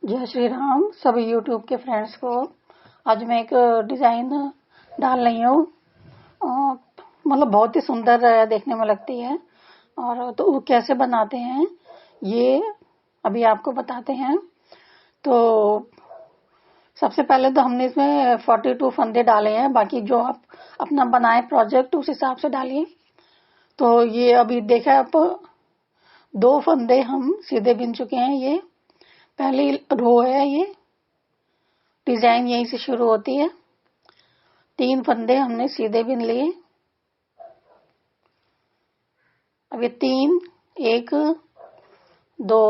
जय श्री राम सभी यूट्यूब के फ्रेंड्स को। आज मैं एक डिजाइन डाल रही हूँ। मतलब बहुत ही सुंदर देखने में लगती है। और तो वो कैसे बनाते हैं ये अभी आपको बताते हैं। तो सबसे पहले तो हमने इसमें 42 फंदे डाले हैं। बाकी जो आप अपना बनाए प्रोजेक्ट उस हिसाब से डालिए। तो ये अभी देखा आप 2 फंदे हम सीधे बिन चुके हैं। ये पहली रो है। ये डिजाइन यहीं से शुरू होती है। 3 फंदे हमने सीधे बिन लिए। अब ये 3 1 2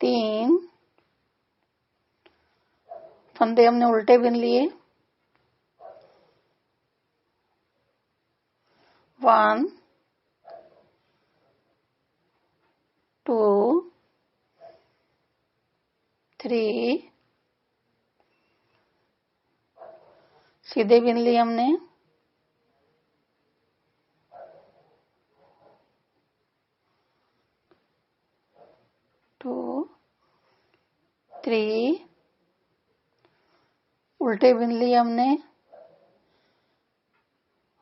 3 फंदे हमने उल्टे बिन लिए। 1 2 3 सीधे बिन लिए हमने। 2 3 उल्टे बिन लिए हमने।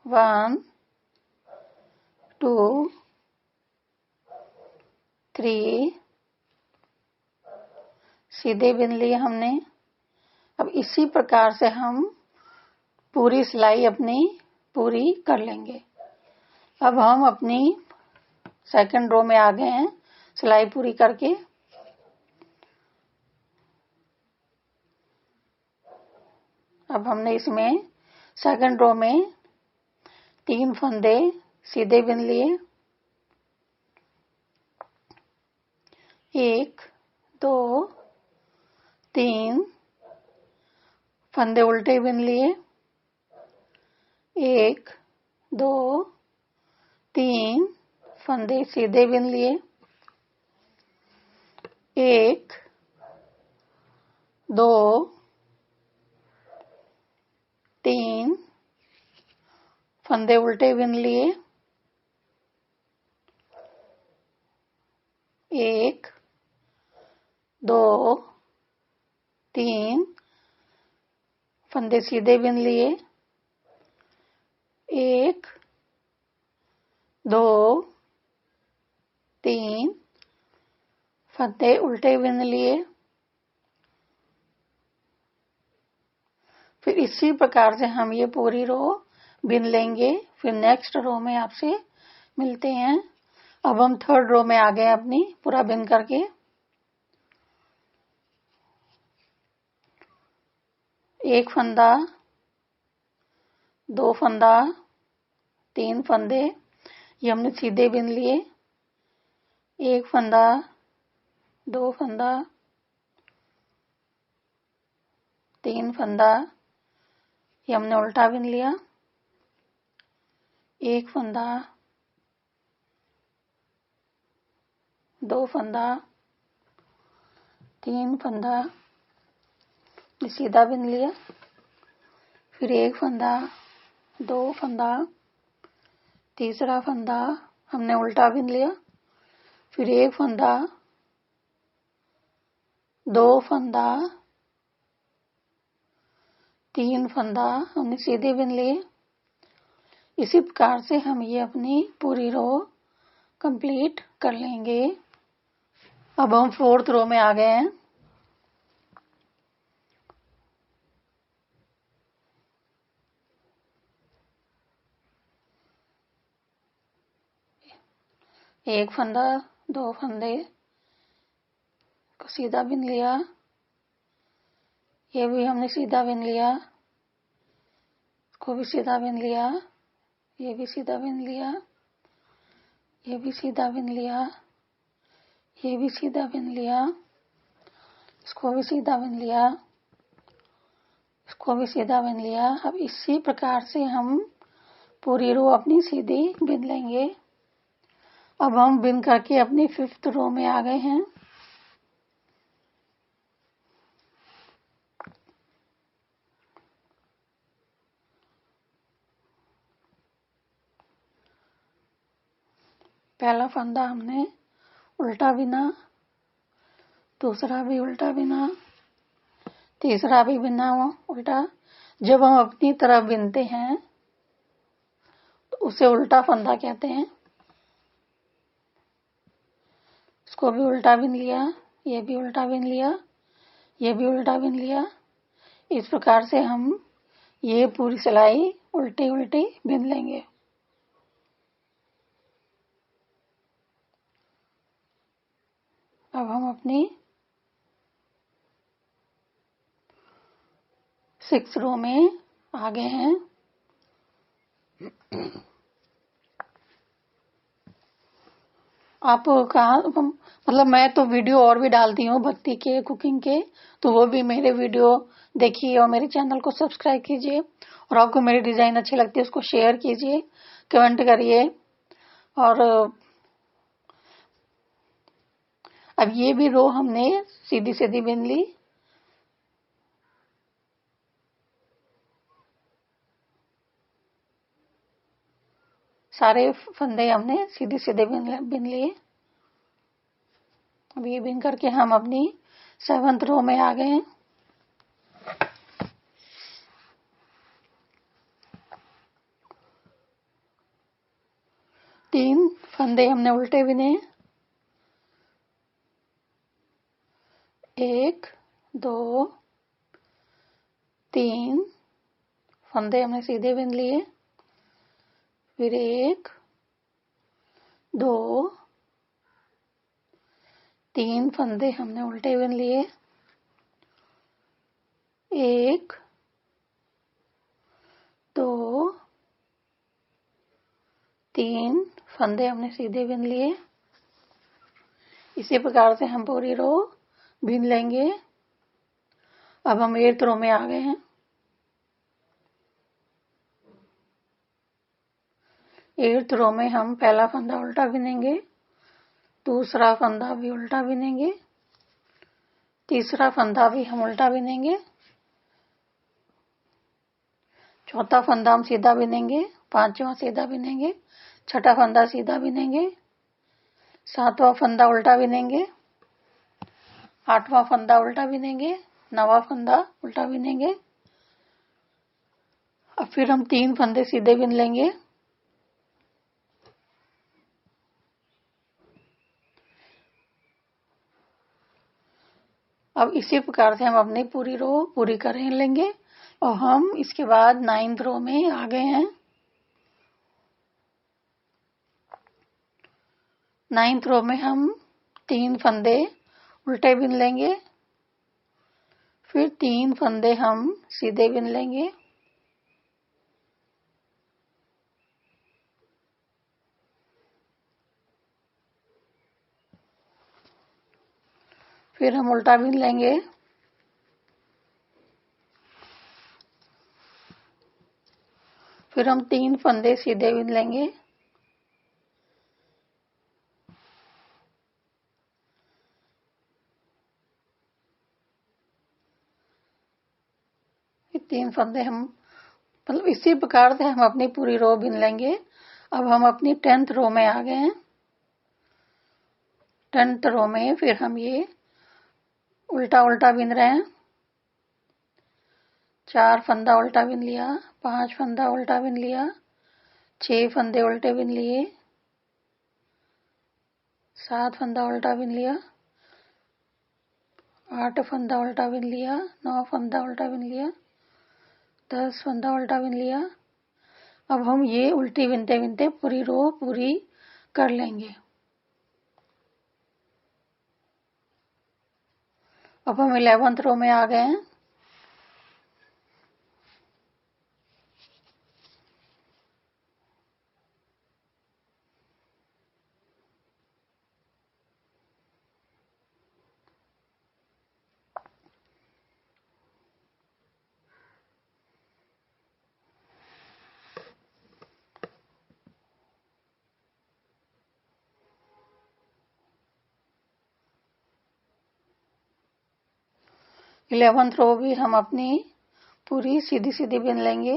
1 2 3 सीधे बिन लिए हमने। अब इसी प्रकार से हम पूरी सिलाई अपनी पूरी कर लेंगे। अब हम अपनी सेकंड रो में आ गए हैं सिलाई पूरी करके। अब हमने इसमें सेकंड रो में 3 फंदे सीधे बिन लिए। 1 2 3 फंदे उल्टे बिन लिए। 1 2 3 फंदे सीधे बिन लिए। 1 2 3 फंदे उल्टे बिन लिए। 1 2 3 फंदे सीधे बिन लिए। 1 2 3 फंदे उल्टे बिन लिए। फिर इसी प्रकार से हम ये पूरी रो बिन लेंगे। फिर नेक्स्ट रो में आपसे मिलते हैं। अब हम थर्ड रो में आ गए अपनी पूरा बिन करके। एक फंदा 2 फंदा 3 फंदे ये हमने सीधे बिन लिए। 1 फंदा 2 फंदा 3 फंदा ये हमने उल्टा बिन लिया। 1 फंदा 2 फंदा 3 फंदा सीधा बिन लिया। फिर 1 फंदा 2 फंदा तीसरा फंदा हमने उल्टा बिन लिया। फिर 1 फंदा 2 फंदा 3 फंदा हमने सीधे बिन लिए। इसी प्रकार से हम ये अपनी पूरी रो कंप्लीट कर लेंगे। अब हम फोर्थ रो में आ गए हैं। एक फंदा 2 फंदे को सीधा बिन लिया। ये भी हमने सीधा बिन लिया। इसको भी सीधा बिन लिया। ये भी सीधा बिन लिया। ये भी सीधा बिन लिया। ये भी सीधा बिन लिया। इसको भी सीधा बिन लिया। इसको भी सीधा बिन लिया। अब इसी प्रकार से हम पूरी रो अपनी सीधी बिन लेंगे। अब हम बिन करके अपनी फिफ्थ रो में आ गए हैं। पहला फंदा हमने उल्टा बिना। दूसरा भी उल्टा बिना, तीसरा भी बिना उल्टा। जब हम अपनी तरफ बिनते हैं तो उसे उल्टा फंदा कहते हैं। इसको भी उल्टा बिन लिया, ये भी उल्टा बिन लिया, ये भी उल्टा बिन लिया। इस प्रकार से हम ये पूरी सिलाई उल्टी उल्टी बिन लेंगे। अब हम अपनी 6 रो में आ गए हैं। आप कहाँ, मतलब मैं तो वीडियो और भी डालती हूँ भक्ति के, कुकिंग के, तो वो भी मेरे वीडियो देखिए और मेरे चैनल को सब्सक्राइब कीजिए। और आपको मेरी डिजाइन अच्छी लगती है उसको शेयर कीजिए, कमेंट करिए। और अब ये भी रो हमने सीधी सीधी बिन ली। सारे फंदे हमने सीधे सीधे बिन लिए। अब ये बिन करके हम अपनी 7th रो में आ गए हैं। तीन फंदे हमने उल्टे बिने, 1 2 3 फंदे हमने सीधे बिन लिए। फिर 1 2 3 फंदे हमने उल्टे बिन लिए। 1 2 3 फंदे हमने सीधे बिन लिए। इसी प्रकार से हम पूरी रो बिन लेंगे। अब हम 8th रो में आ गए हैं। 8th रो में हम पहला फंदा उल्टा बिनेंगे, दूसरा फंदा भी उल्टा बिनेंगे, तीसरा फंदा भी हम उल्टा बिनेंगे, चौथा फंदा हम सीधा बिनेंगे, पांचवा सीधा बिनेंगे, छठा फंदा सीधा बिनेंगे, सातवां फंदा उल्टा बिनेंगे, आठवां फंदा उल्टा बिनेंगे, नवा फंदा उल्टा बिनेंगे। अब फिर हम 3 फंदे सीधे बिन लेंगे। अब इसी प्रकार से हम अपनी पूरी रो पूरी कर लेंगे। और हम इसके बाद 9th रो में आ गए हैं। 9th रो में हम 3 फंदे उल्टे बिन लेंगे, फिर 3 फंदे हम सीधे बिन लेंगे। फिर हम उल्टा बिन लेंगे। फिर हम 3 फंदे सीधे बिन लेंगे। फिर 3 फंदे हम, मतलब इसी प्रकार से हम अपनी पूरी रो बिन लेंगे। अब हम अपनी 10th रो में आ गए हैं। 10th रो में फिर हम ये उल्टा उल्टा बिन रहे हैं। 4 फंदा उल्टा बिन लिया, 5 फंदा उल्टा बिन लिया, 6 फंदे उल्टे बिन लिए, 7 फंदा उल्टा बिन लिया, 8 फंदा उल्टा बिन लिया, 9 फंदा उल्टा बिन लिया, 10 फंदा उल्टा बिन लिया। अब हम ये उल्टी बिनते बिनते पूरी रो पूरी कर लेंगे। अब हम 11th रो में आ गए हैं। इलेवेंथ रो भी हम अपनी पूरी सीधी सीधी बिन लेंगे।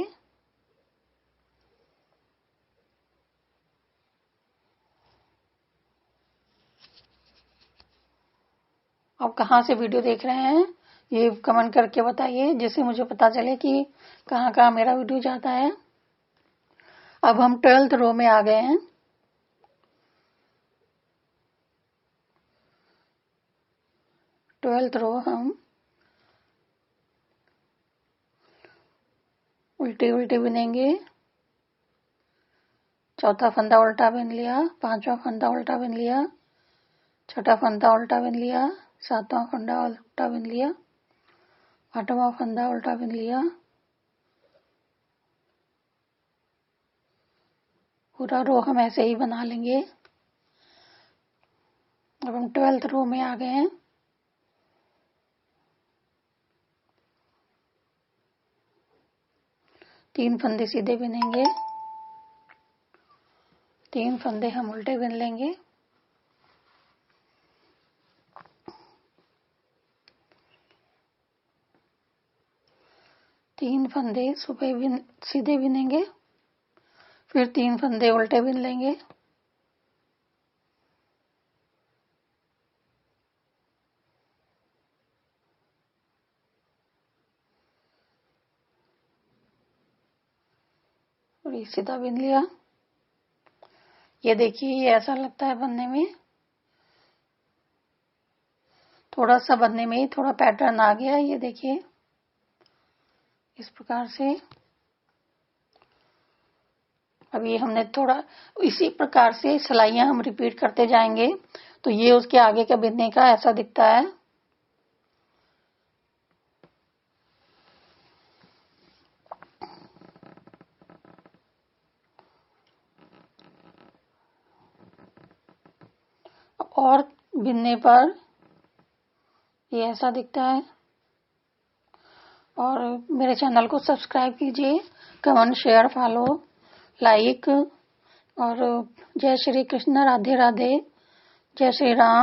आप कहाँ से वीडियो देख रहे हैं ये कमेंट करके बताइए, जिससे मुझे पता चले कि कहाँ कहाँ मेरा वीडियो जाता है। अब हम 12th रो में आ गए हैं। ट्वेल्थ रो हम उल्टी उल्टी बिनेंगे। चौथा फंदा उल्टा बिन लिया, पांचवा फंदा उल्टा बिन लिया, छठा फंदा उल्टा बिन लिया, सातवां फंदा उल्टा बिन लिया, आठवां फंदा उल्टा बिन लिया। पूरा रो हम ऐसे ही बना लेंगे। अब हम 12th रो में आ गए हैं। तीन फंदे सीधे बिनेंगे, तीन फंदे हम उल्टे बिन लेंगे। तीन फंदे सीधे बिनेंगे, फिर तीन फंदे उल्टे बिन लेंगे। और ये सीधा बिन लिया। ये देखिए, ये ऐसा लगता है बनने में, थोड़ा सा बनने में ही थोड़ा पैटर्न आ गया। ये देखिए इस प्रकार से। अब ये हमने थोड़ा इसी प्रकार से सिलाइयां हम रिपीट करते जाएंगे, तो ये उसके आगे का बिनने का ऐसा दिखता है। और बिनने पर ये ऐसा दिखता है। और मेरे चैनल को सब्सक्राइब कीजिए, कमेंट शेयर फॉलो लाइक। और जय श्री कृष्ण, राधे राधे, जय श्री राम।